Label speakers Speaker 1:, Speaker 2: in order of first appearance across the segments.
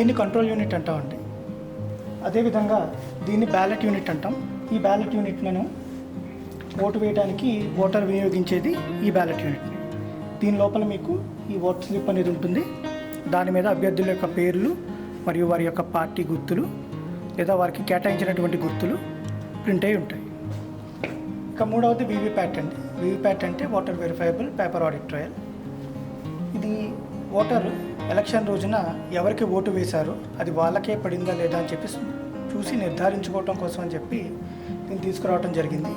Speaker 1: దీన్ని control unit అంటామండి. అదేవిధంగా దీన్ని బ్యాలెట్ యూనిట్ అంటాం. ఈ బ్యాలెట్ యూనిట్లను ఓటు వేయడానికి ఓటర్ వినియోగించేది ఈ బ్యాలెట్ యూనిట్ని. దీని లోపల మీకు ఈ ఓట్ స్లిప్ అనేది ఉంటుంది. దాని మీద అభ్యర్థుల యొక్క పేర్లు మరియు వారి యొక్క పార్టీ గుర్తులు లేదా వారికి కేటాయించినటువంటి గుర్తులు ప్రింట్ అయి ఉంటాయి. ఇక మూడవది వీవీప్యాట్ అండి. వీవీప్యాట్ అంటే voter verifiable paper audit trial. ఇది ఓటర్ ఎలక్షన్ రోజున ఎవరికి ఓటు వేశారో అది వాళ్ళకే పడిందా లేదా అని చెప్పి చూసి నిర్ధారించుకోవటం కోసం అని చెప్పి దీన్ని తీసుకురావడం జరిగింది.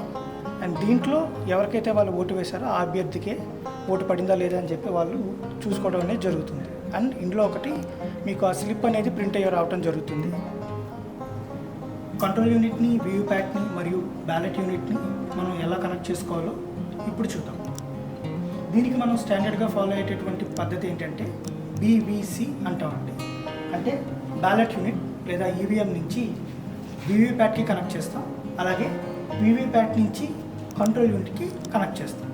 Speaker 1: అండ్ దీంట్లో ఎవరికైతే వాళ్ళు ఓటు వేశారో ఆ అభ్యర్థికే ఓటు పడిందా లేదా అని చెప్పి వాళ్ళు చూసుకోవడం అనేది జరుగుతుంది. అండ్ ఇందులో ఒకటి మీకు ఆ స్లిప్ అనేది ప్రింట్ అయ్యి రావడం జరుగుతుంది. కంట్రోల్ యూనిట్ని, వీవీప్యాట్ని మరియు బ్యాలెట్ యూనిట్ని మనం ఎలా కనెక్ట్ చేసుకోవాలో ఇప్పుడు చూద్దాం. దీనికి మనం స్టాండర్డ్గా ఫాలో అయ్యేటటువంటి పద్ధతి ఏంటంటే బీవీసీ అంటామండి. అంటే బ్యాలెట్ యూనిట్ లేదా ఈవీఎం నుంచి వీవీప్యాట్కి కనెక్ట్ చేస్తాం, అలాగే వీవీప్యాట్ నుంచి కంట్రోల్ యూనిట్కి కనెక్ట్ చేస్తాం.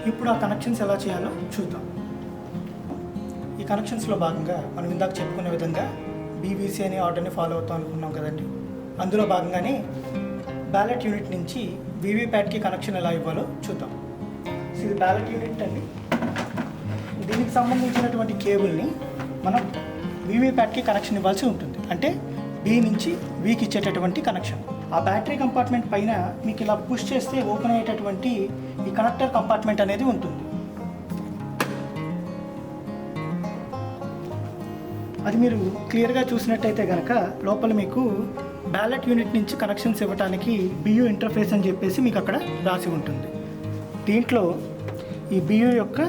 Speaker 1: ఇప్పుడు ఆ కనెక్షన్స్ ఎలా చేయాలో చూద్దాం. ఈ కనెక్షన్స్లో భాగంగా మనం ఇందాక చెప్పుకునే విధంగా బీవీసీ అనే ఆర్డర్ని ఫాలో అవుతాం అనుకున్నాం కదండి. అందులో భాగంగానే బ్యాలెట్ యూనిట్ నుంచి వీవీప్యాట్కి కనెక్షన్ ఎలా ఇవ్వాలో చూద్దాం. ఇది బ్యాలెట్ యూనిట్ అండి. దీనికి సంబంధించినటువంటి కేబుల్ని మనం వీవీప్యాట్కి కనెక్షన్ ఇవ్వాల్సి ఉంటుంది. అంటే బి నుంచి వీకి ఇచ్చేటటువంటి కనెక్షన్. ఆ బ్యాటరీ కంపార్ట్మెంట్ పైన మీకు ఇలా పుష్ చేస్తే ఓపెన్ అయ్యేటటువంటి ఈ కనెక్టర్ కంపార్ట్మెంట్ అనేది ఉంటుంది. అది మీరు క్లియర్గా చూసినట్టయితే కనుక లోపల మీకు బ్యాలెట్ యూనిట్ నుంచి కనెక్షన్స్ ఇవ్వడానికి బియూ ఇంటర్ఫేస్ అని చెప్పేసి మీకు అక్కడ రాసి ఉంటుంది. దీంట్లో ఈ బియూ యొక్క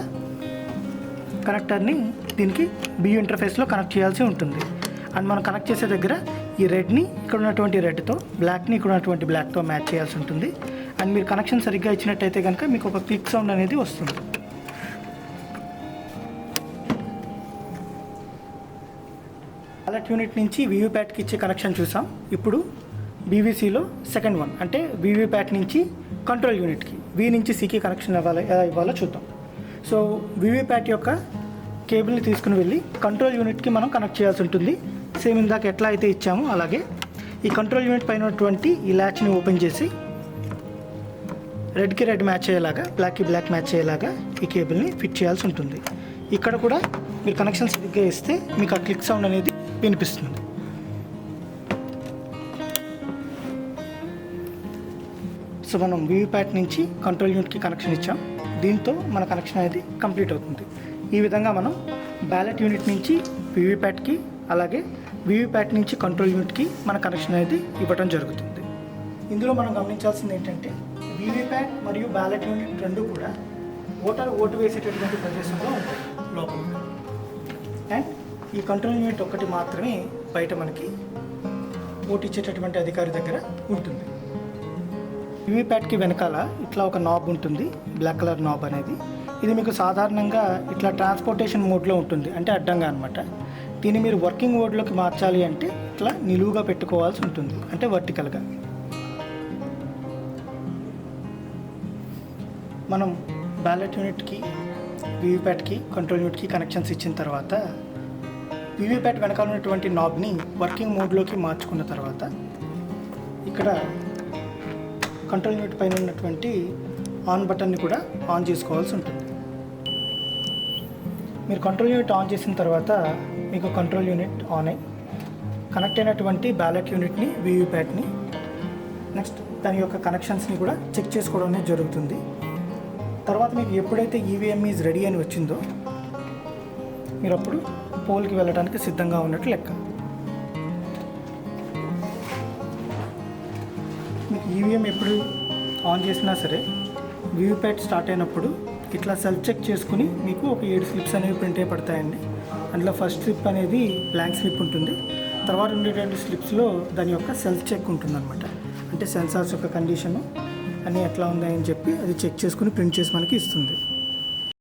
Speaker 1: కనెక్టర్ని దీనికి బియూ ఇంటర్ఫేస్లో కనెక్ట్ చేయాల్సి ఉంటుంది. అండ్ మనం కనెక్ట్ చేసే దగ్గర ఈ రెడ్ని ఇక్కడ ఉన్నటువంటి రెడ్తో, బ్లాక్ని ఇక్కడ ఉన్నటువంటి బ్లాక్తో మ్యాచ్ చేయాల్సి ఉంటుంది. అండ్ మీరు కనెక్షన్ సరిగ్గా ఇచ్చినట్టయితే కనుక మీకు ఒక క్లిక్ సౌండ్ అనేది వస్తుంది. బ్యాలెట్ యూనిట్ నుంచి వీవీప్యాట్కి ఇచ్చే కనెక్షన్ చూసాం. ఇప్పుడు బీవీసీలో సెకండ్ వన్ అంటే వీవీప్యాట్ నుంచి కంట్రోల్ యూనిట్కి వి నుంచి సికి కనెక్షన్ ఎలా ఇవ్వాలో చూద్దాం. సో వీవీప్యాట్ యొక్క కేబుల్ని తీసుకుని వెళ్ళి కంట్రోల్ యూనిట్కి మనం కనెక్ట్ చేయాల్సి ఉంటుంది. సేమ్ ఇందాక ఎట్లా అయితే ఇచ్చామో అలాగే ఈ కంట్రోల్ యూనిట్ పైన ఉన్నటువంటి ఈ ల్యాచ్ని ఓపెన్ చేసి రెడ్కి రెడ్ మ్యాచ్ అయ్యేలాగా, బ్లాక్కి బ్లాక్ మ్యాచ్ అయ్యేలాగా ఈ కేబుల్ని ఫిట్ చేయాల్సి ఉంటుంది. ఇక్కడ కూడా మీరు కనెక్షన్ సరిగ్గా ఇస్తే మీకు ఆ క్లిక్ సౌండ్ అనేది వినిపిస్తుంది. సో మనం వీవీప్యాట్ నుంచి కంట్రోల్ యూనిట్కి కనెక్షన్ ఇచ్చాం. దీంతో మన కనెక్షన్ అనేది కంప్లీట్ అవుతుంది. ఈ విధంగా మనం బ్యాలెట్ యూనిట్ నుంచి వీవీప్యాట్కి, అలాగే వీవీప్యాట్ నుంచి కంట్రోల్ యూనిట్కి మన కనెక్షన్ అనేది ఇవ్వడం జరుగుతుంది. ఇందులో మనం గమనించాల్సింది ఏంటంటే వీవీప్యాట్ మరియు బ్యాలెట్ యూనిట్ రెండు కూడా ఓటు వేసేటటువంటి ప్రదేశంలో ఉంటాయి లోపల. అండ్ ఈ కంట్రోల్ యూనిట్ ఒక్కటి మాత్రమే బయట మనకి ఓటు ఇచ్చేటటువంటి అధికారి దగ్గర ఉంటుంది. వీవీప్యాట్కి వెనకాల ఇట్లా ఒక నాబ్ ఉంటుంది, బ్లాక్ కలర్ నాబ్ అనేది. ఇది మీకు సాధారణంగా ఇట్లా ట్రాన్స్పోర్టేషన్ మోడ్లో ఉంటుంది, అంటే అడ్డంగా అనమాట. దీన్ని మీరు వర్కింగ్ మోడ్లోకి మార్చాలి అంటే ఇట్లా నిలువుగా పెట్టుకోవాల్సి ఉంటుంది, అంటే వర్టికల్గా. మనం బ్యాలెట్ యూనిట్కి, వీవీప్యాట్కి, కంట్రోల్ యూనిట్కి కనెక్షన్స్ ఇచ్చిన తర్వాత వీవీప్యాట్ వెనకాల ఉన్నటువంటి నాబ్ని వర్కింగ్ మోడ్లోకి మార్చుకున్న తర్వాత ఇక్కడ కంట్రోల్ యూనిట్ పైన ఉన్నటువంటి ఆన్ బటన్ని కూడా ఆన్ చేసుకోవాల్సి ఉంటుంది. మీరు కంట్రోల్ యూనిట్ ఆన్ చేసిన తర్వాత మీకు కంట్రోల్ యూనిట్ ఆన్ అయ్యి కనెక్ట్ అయినటువంటి బ్యాలెట్ యూనిట్ని, వీవీప్యాట్ని, నెక్స్ట్ దాని యొక్క కనెక్షన్స్ని కూడా చెక్ చేసుకోవడం అనేది జరుగుతుంది. తర్వాత మీకు ఎప్పుడైతే ఈవీఎం ఈజ్ రెడీ అని వచ్చిందో మీరు అప్పుడు పోల్కి వెళ్ళడానికి సిద్ధంగా ఉన్నట్టు లెక్క. మీకు ఈవీఎం ఎప్పుడు ఆన్ చేసినా సరే వీవీప్యాట్ స్టార్ట్ అయినప్పుడు ఇట్లా సెల్ఫ్ చెక్ చేసుకుని మీకు ఒక 7 స్లిప్స్ అనేవి ప్రింట్ అయి పడతాయండి. అందులో ఫస్ట్ స్లిప్ అనేది బ్లాంక్ స్లిప్ ఉంటుంది. తర్వాత ఉండేటువంటి స్లిప్స్లో దాని యొక్క సెల్ఫ్ చెక్ ఉంటుందన్నమాట. అంటే సెన్సార్స్ యొక్క కండిషను అన్నీ ఎట్లా ఉన్నాయని చెప్పి అది చెక్ చేసుకుని ప్రింట్ చేసి మనకి ఇస్తుంది.